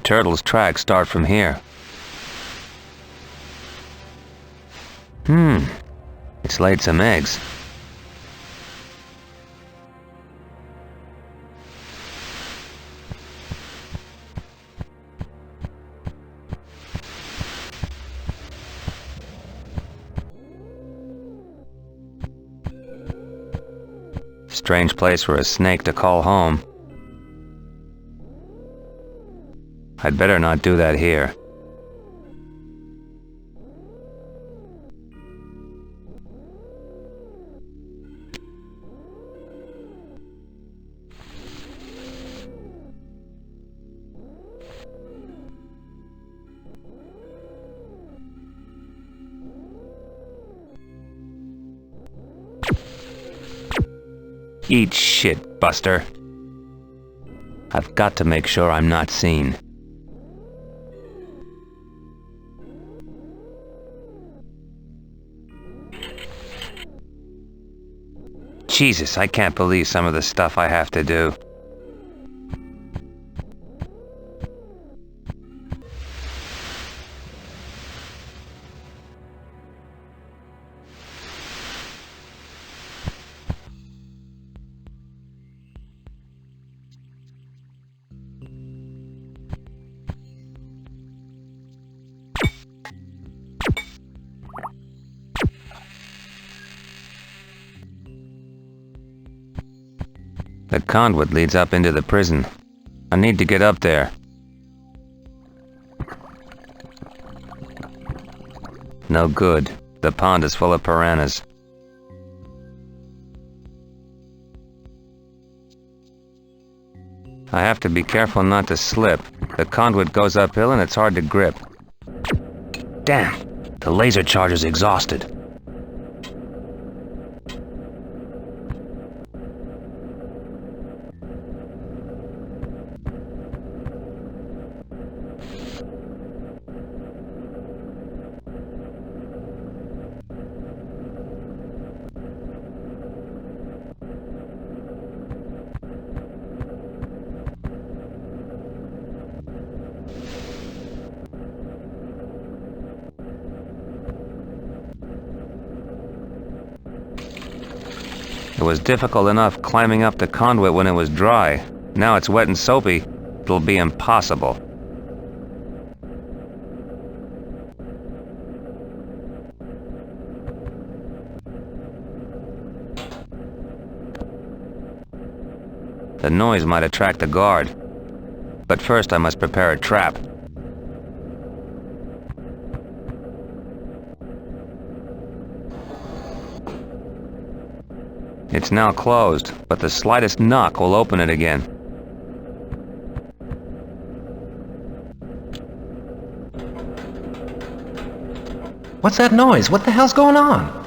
turtle's tracks start from here. It's laid some eggs. Strange place for a snake to call home. I'd better not do that here. Eat shit, Buster. I've got to make sure I'm not seen. Jesus, I can't believe some of the stuff I have to do. The conduit leads up into the prison. I need to get up there. No good. The pond is full of piranhas. I have to be careful not to slip. The conduit goes uphill and it's hard to grip. Damn! The laser charger's exhausted. It was difficult enough climbing up the conduit when it was dry. Now it's wet and soapy. It'll be impossible. The noise might attract the guard. But first I must prepare a trap. It's now closed, but the slightest knock will open it again. What's that noise? What the hell's going on?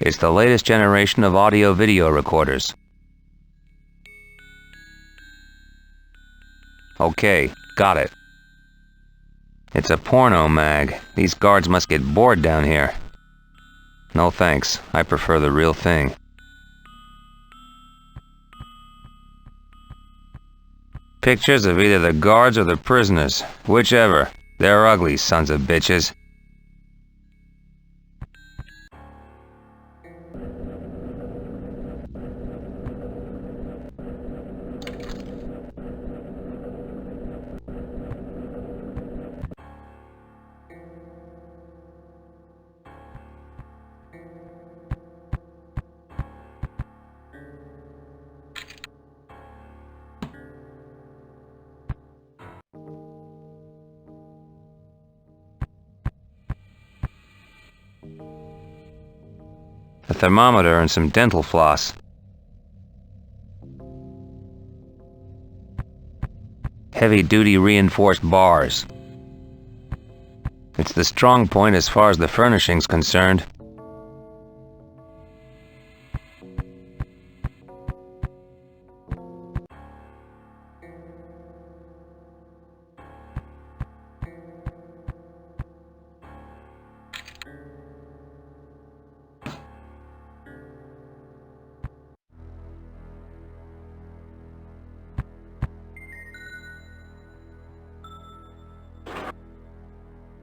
It's the latest generation of audio-video recorders. Okay, got it. It's a porno mag. These guards must get bored down here. No thanks, I prefer the real thing. Pictures of either the guards or the prisoners, whichever. They're ugly, sons of bitches. thermometer and some dental floss. Heavy-duty reinforced bars. It's the strong point as far as the furnishing's concerned.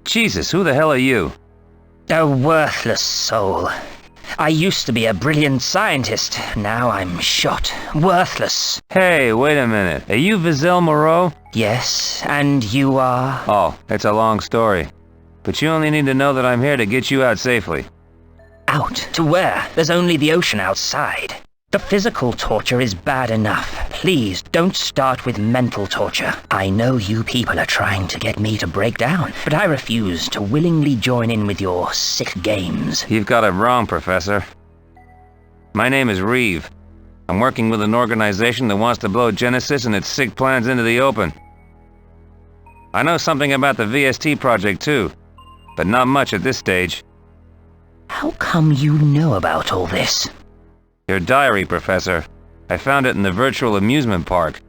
Jesus, who the hell are you? A worthless soul. I used to be a brilliant scientist. Now I'm shot. Worthless. Hey, wait a minute. Are you Vizel Moreau? Yes, and you are? Oh, it's a long story. But you only need to know that I'm here to get you out safely. Out? To where? There's only the ocean outside. The physical torture is bad enough. Please, don't start with mental torture. I know you people are trying to get me to break down, but I refuse to willingly join in with your sick games. You've got it wrong, Professor. My name is Reeve. I'm working with an organization that wants to blow Genesis and its sick plans into the open. I know something about the VST project too, but not much at this stage. How come you know about all this? Your diary, Professor. I found it in the virtual amusement park.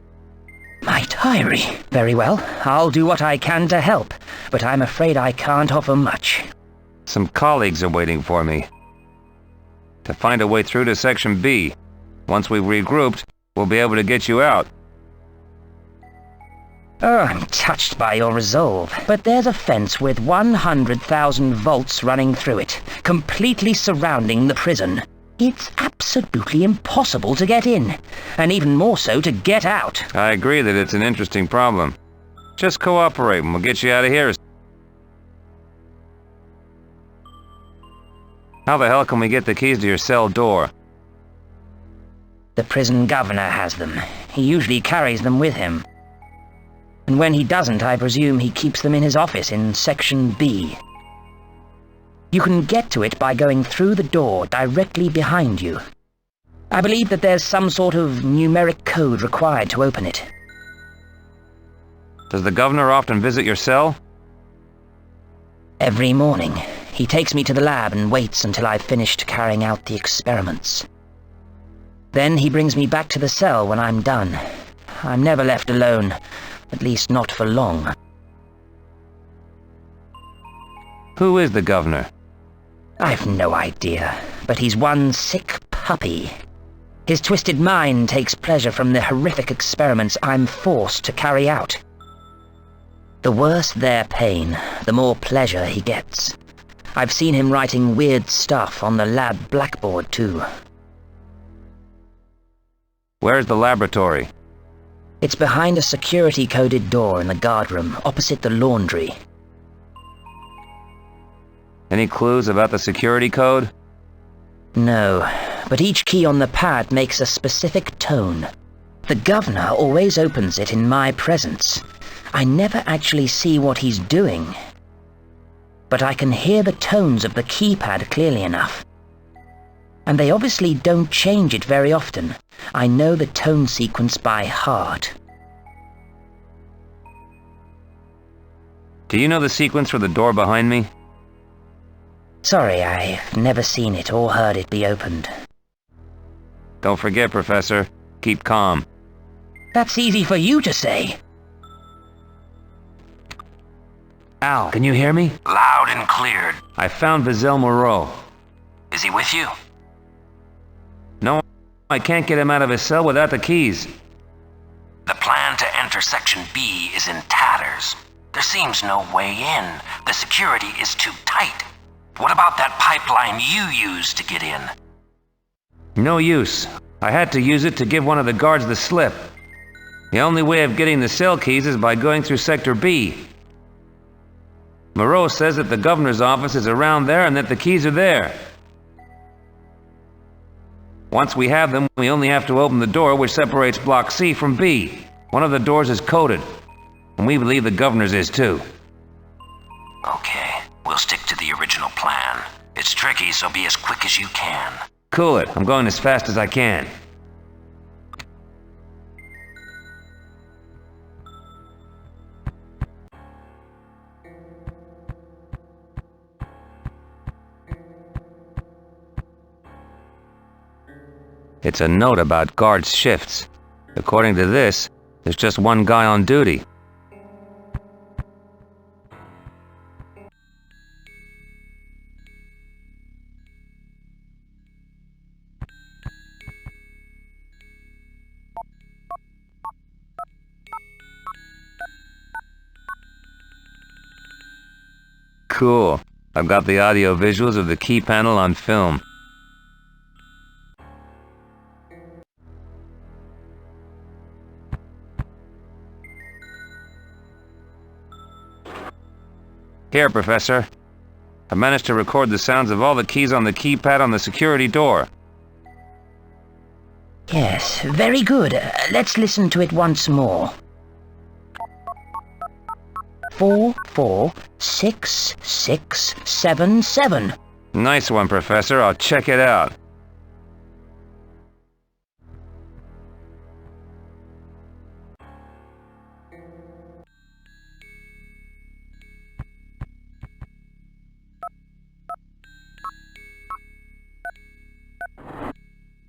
My diary? Very well. I'll do what I can to help, but I'm afraid I can't offer much. Some colleagues are waiting for me. To find a way through to Section B. Once we've regrouped, we'll be able to get you out. Oh, I'm touched by your resolve, but there's a fence with 100,000 volts running through it, completely surrounding the prison. It's absolutely impossible to get in, and even more so to get out. I agree that it's an interesting problem. Just cooperate and we'll get you out of here. How the hell can we get the keys to your cell door? The prison governor has them. He usually carries them with him. And when he doesn't, I presume he keeps them in his office in Section B. You can get to it by going through the door directly behind you. I believe that there's some sort of numeric code required to open it. Does the governor often visit your cell? Every morning. He takes me to the lab and waits until I've finished carrying out the experiments. Then he brings me back to the cell when I'm done. I'm never left alone, at least not for long. Who is the governor? I've no idea, but he's one sick puppy. His twisted mind takes pleasure from the horrific experiments I'm forced to carry out. The worse their pain, the more pleasure he gets. I've seen him writing weird stuff on the lab blackboard too. Where's the laboratory? It's behind a security-coded door in the guardroom, opposite the laundry. Any clues about the security code? No, but each key on the pad makes a specific tone. The governor always opens it in my presence. I never actually see what he's doing, but I can hear the tones of the keypad clearly enough. And they obviously don't change it very often. I know the tone sequence by heart. Do you know the sequence for the door behind me? Sorry, I've never seen it or heard it be opened. Don't forget, Professor. Keep calm. That's easy for you to say. Al, can you hear me? Loud and clear. I found Vizel Moreau. Is he with you? No, I can't get him out of his cell without the keys. The plan to enter Section B is in tatters. There seems no way in. The security is too tight. What about that pipeline you used to get in? No use. I had to use it to give one of the guards the slip. The only way of getting the cell keys is by going through Sector B. Moreau says that the governor's office is around there and that the keys are there. Once we have them, we only have to open the door which separates Block C from B. One of the doors is coded, and we believe the governor's is too. Okay, we'll stick to the original plan. It's tricky, so be as quick as you can. cool it. I'm going as fast as I can. It's a note about guard shifts. According to this, there's just one guy on duty. Cool. I've got the audio visuals of the key panel on film. Here, Professor. I managed to record the sounds of all the keys on the keypad on the security door. Yes, very good. Let's listen to it once more. 446677. Nice one, Professor. I'll check it out.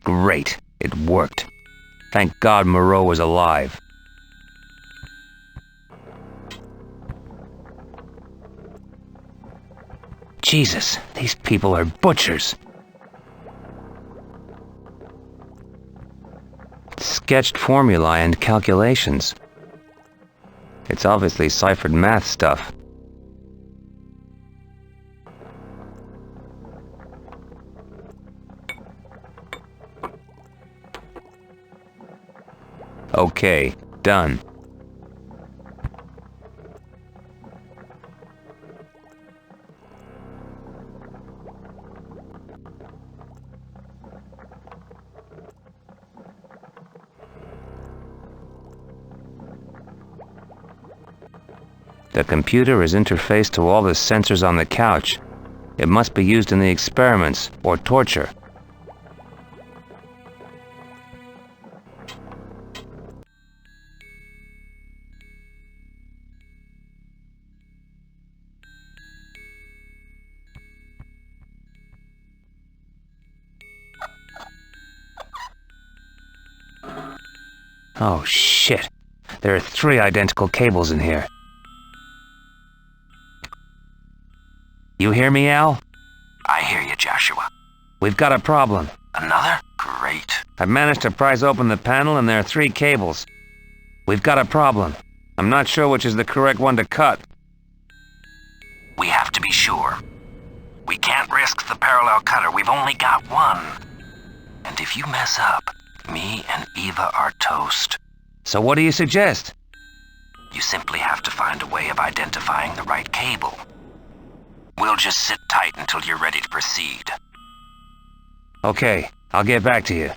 Great. It worked. Thank God Moreau was alive. Jesus, these people are butchers. Sketched formulae and calculations. It's obviously ciphered math stuff. Okay, done. The computer is interfaced to all the sensors on the couch. It must be used in the experiments, or torture. Oh, shit. There are 3 identical cables in here. You hear me, Al? I hear you, Joshua. We've got a problem. Another? Great. I've managed to prise open the panel and there are 3 cables. We've got a problem. I'm not sure which is the correct one to cut. We have to be sure. We can't risk the parallel cutter. We've only got one. And if you mess up, me and Eva are toast. So what do you suggest? You simply have to find a way of identifying the right cable. We'll just sit tight until you're ready to proceed. Okay, I'll get back to you.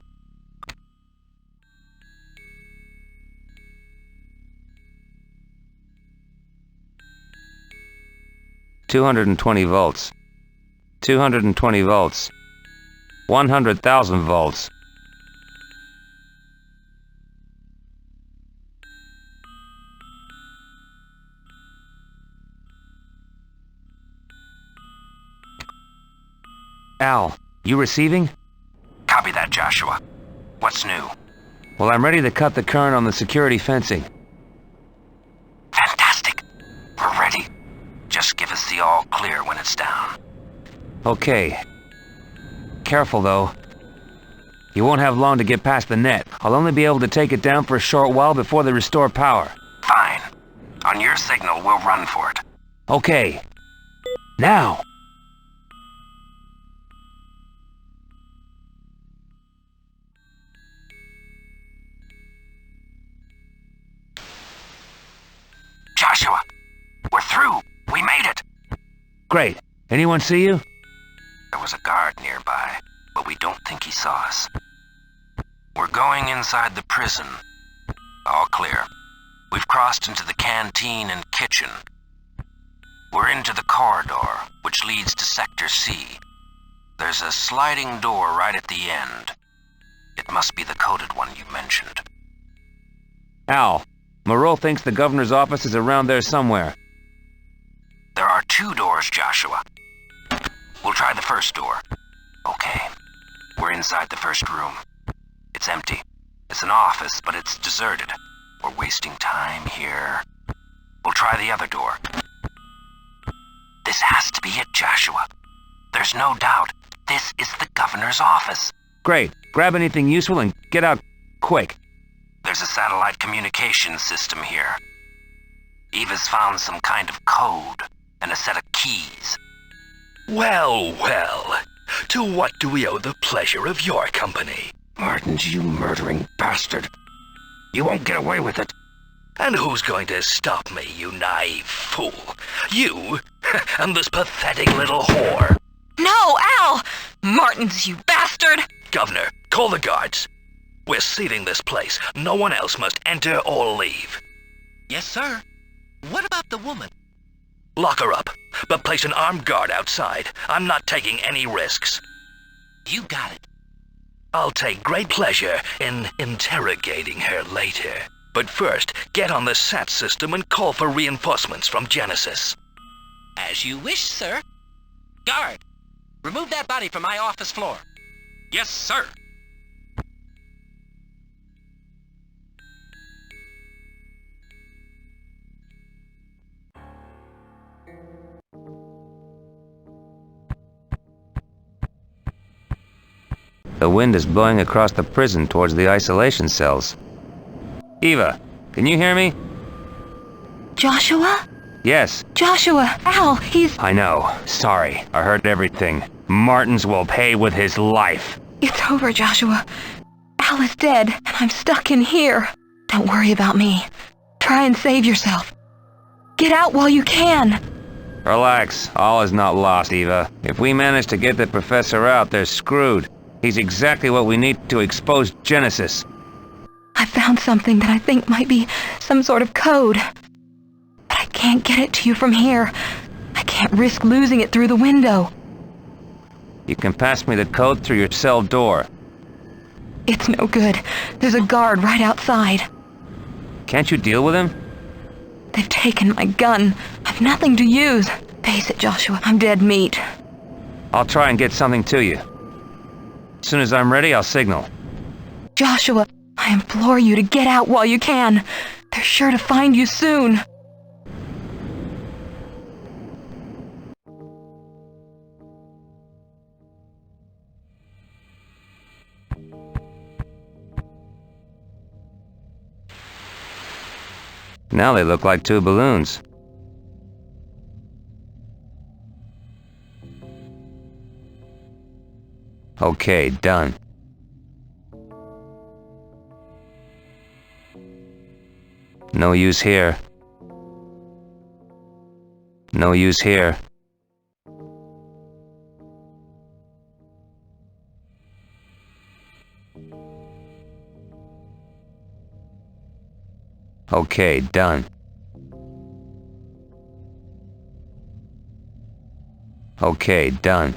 $220 volts. 220 volts. 100,000 volts. Al, you receiving? Copy that, Joshua. What's new? Well, I'm ready to cut the current on the security fencing. Fantastic. We're ready. Just give us the all clear when it's down. Okay. Careful, though. You won't have long to get past the net. I'll only be able to take it down for a short while before they restore power. Fine. On your signal, we'll run for it. Okay. Now! Joshua, we're through. We made it. Great. Anyone see you? There was a guard nearby, but we don't think he saw us. We're going inside the prison. All clear. We've crossed into the canteen and kitchen. We're into the corridor, which leads to Sector C. There's a sliding door right at the end. It must be the coded one you mentioned. Al, Moreau thinks the governor's office is around there somewhere. There are 2 doors, Joshua. We'll try the first door. Okay. We're inside the first room. It's empty. It's an office, but it's deserted. We're wasting time here. We'll try the other door. This has to be it, Joshua. There's no doubt. This is the governor's office. Great. Grab anything useful and get out quick. There's a satellite communication system here. Eva's found some kind of code and a set of keys. Well, well. To what do we owe the pleasure of your company? Martins, you murdering bastard. You won't get away with it. And who's going to stop me, you naive fool? You and this pathetic little whore. No, Al! Martins, you bastard! Governor, call the guards. We're sealing this place. No one else must enter or leave. Yes, sir. What about the woman? Lock her up, but place an armed guard outside. I'm not taking any risks. You got it. I'll take great pleasure in interrogating her later. But first, get on the SAT system and call for reinforcements from Genesis. As you wish, sir. Guard, remove that body from my office floor. Yes, sir. The wind is blowing across the prison towards the isolation cells. Eva, can you hear me? Joshua? Yes. Joshua! Al, he's... I know. Sorry. I heard everything. Martins will pay with his life. It's over, Joshua. Al is dead, and I'm stuck in here. Don't worry about me. Try and save yourself. Get out while you can. Relax. All is not lost, Eva. If we manage to get the professor out, they're screwed. He's exactly what we need to expose Genesis. I found something that I think might be some sort of code. But I can't get it to you from here. I can't risk losing it through the window. You can pass me the code through your cell door. It's no good. There's a guard right outside. Can't you deal with him? They've taken my gun. I've nothing to use. Face it, Joshua. I'm dead meat. I'll try and get something to you. As soon as I'm ready, I'll signal. Joshua, I implore you to get out while you can. They're sure to find you soon. Now they look like 2 balloons. Okay, done. No use here. No use here. Okay, done. Okay, done.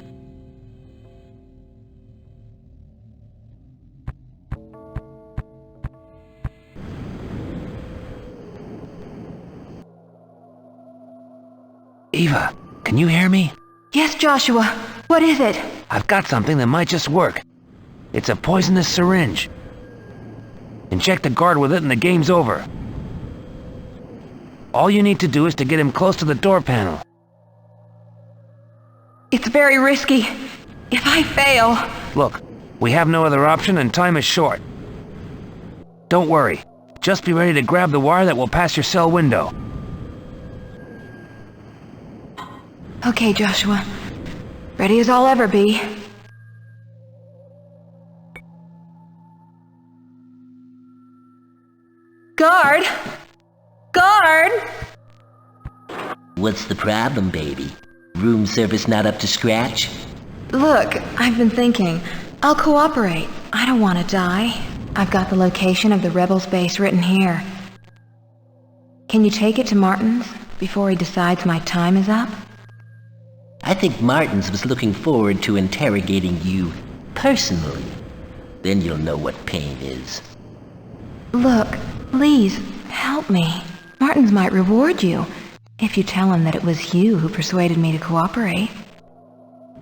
Eva, can you hear me? Yes, Joshua. What is it? I've got something that might just work. It's a poisonous syringe. Inject the guard with it and the game's over. All you need to do is to get him close to the door panel. It's very risky. If I fail... Look, we have no other option and time is short. Don't worry. Just be ready to grab the wire that will pass your cell window. Okay, Joshua. Ready as I'll ever be. Guard! Guard! What's the problem, baby? Room service not up to scratch? Look, I've been thinking. I'll cooperate. I don't want to die. I've got the location of the rebels' base written here. Can you take it to Martin's before he decides my time is up? I think Martins was looking forward to interrogating you personally. Then you'll know what pain is. Look, please, help me. Martins might reward you if you tell him that it was you who persuaded me to cooperate.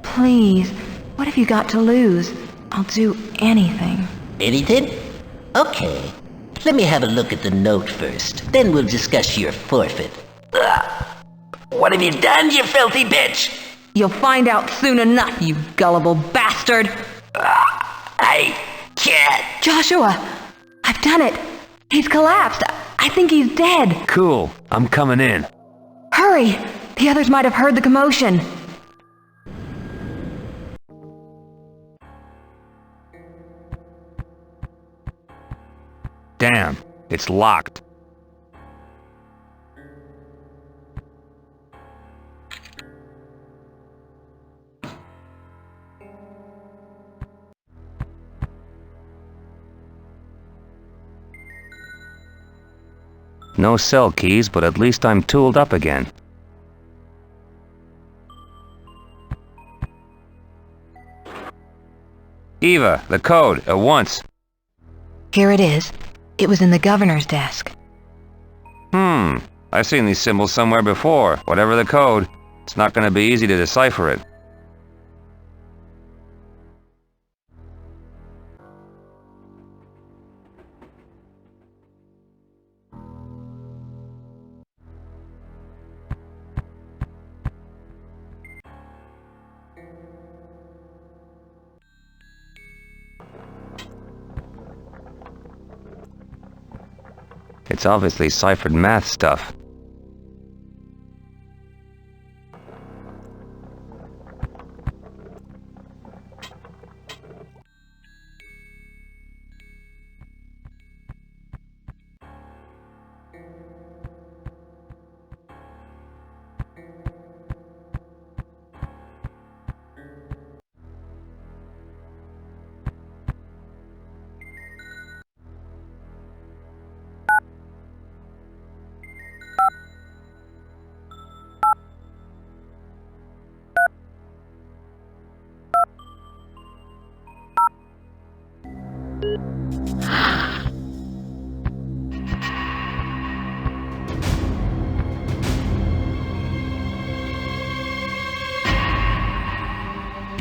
Please, what have you got to lose? I'll do anything. Anything? Okay. Let me have a look at the note first. Then we'll discuss your forfeit. What have you done, you filthy bitch? You'll find out soon enough, you gullible bastard! I can't. Joshua! I've done it! He's collapsed! I think he's dead! Cool. I'm coming in. Hurry! The others might have heard the commotion. Damn, it's locked. No cell keys, but at least I'm tooled up again. Eva, the code, at once. Here it is. It was in the governor's desk. I've seen these symbols somewhere before. Whatever the code, it's not going to be easy to decipher it. It's obviously ciphered math stuff.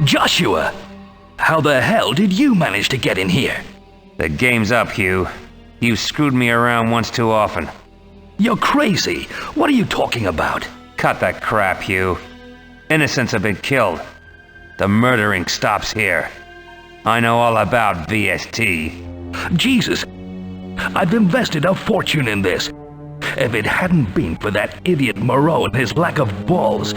Joshua! How the hell did you manage to get in here? The game's up, Hugh. You've screwed me around once too often. You're crazy. What are you talking about? Cut that crap, Hugh. Innocents have been killed. The murdering stops here. I know all about VST. Jesus, I've invested a fortune in this. If it hadn't been for that idiot Moreau and his lack of balls,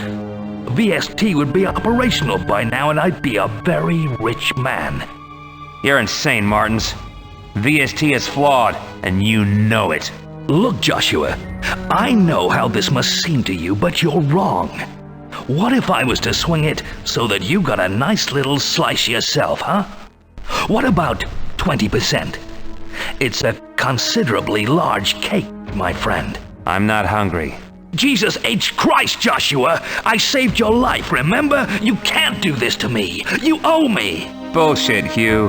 VST would be operational by now and I'd be a very rich man. You're insane, Martins. VST is flawed, and you know it. Look, Joshua, I know how this must seem to you, but you're wrong. What if I was to swing it so that you got a nice little slice yourself, huh? What about 20%? It's a considerably large cake, my friend. I'm not hungry. Jesus H. Christ, Joshua! I saved your life, remember? You can't do this to me. You owe me. Bullshit, Hugh.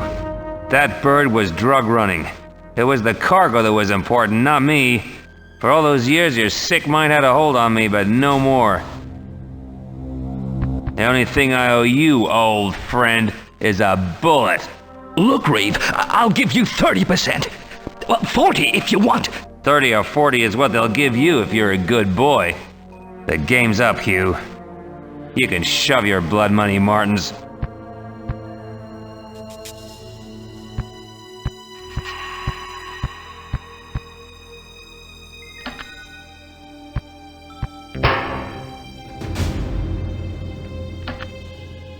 That bird was drug running. It was the cargo that was important, not me. For all those years, your sick mind had a hold on me, but no more. The only thing I owe you, old friend, is a bullet. Look, Reeve, I'll give you 30%. Well, 40 if you want. 30 or 40 is what they'll give you if you're a good boy. The game's up, Hugh. You can shove your blood money, Martins.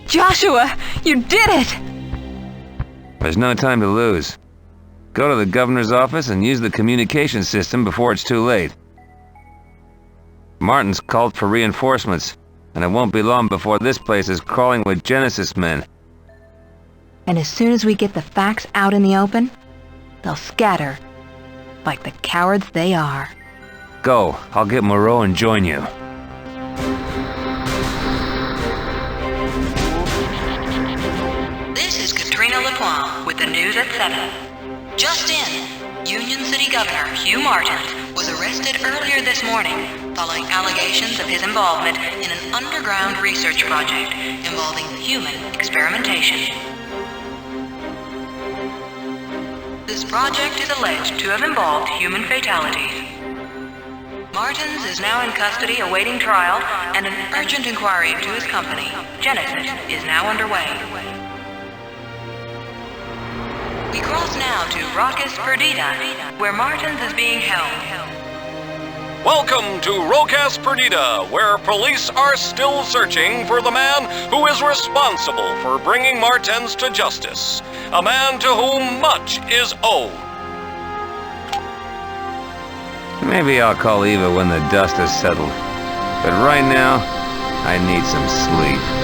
Joshua, you did it! There's no time to lose. Go to the governor's office and use the communication system before it's too late. Martin's called for reinforcements, and it won't be long before this place is crawling with Genesis men. And as soon as we get the facts out in the open, they'll scatter, like the cowards they are. Go, I'll get Moreau and join you. with the news at 7. Just in, Union City Governor Hugh Martins was arrested earlier this morning following allegations of his involvement in an underground research project involving human experimentation. This project is alleged to have involved human fatalities. Martins is now in custody awaiting trial, and an urgent inquiry into his company, Genesis, is now underway. We cross now to Rocas, Perdida, where Martins is being held. Welcome to Rocas, Perdida, where police are still searching for the man who is responsible for bringing Martins to justice. A man to whom much is owed. Maybe I'll call Eva when the dust has settled. But right now, I need some sleep.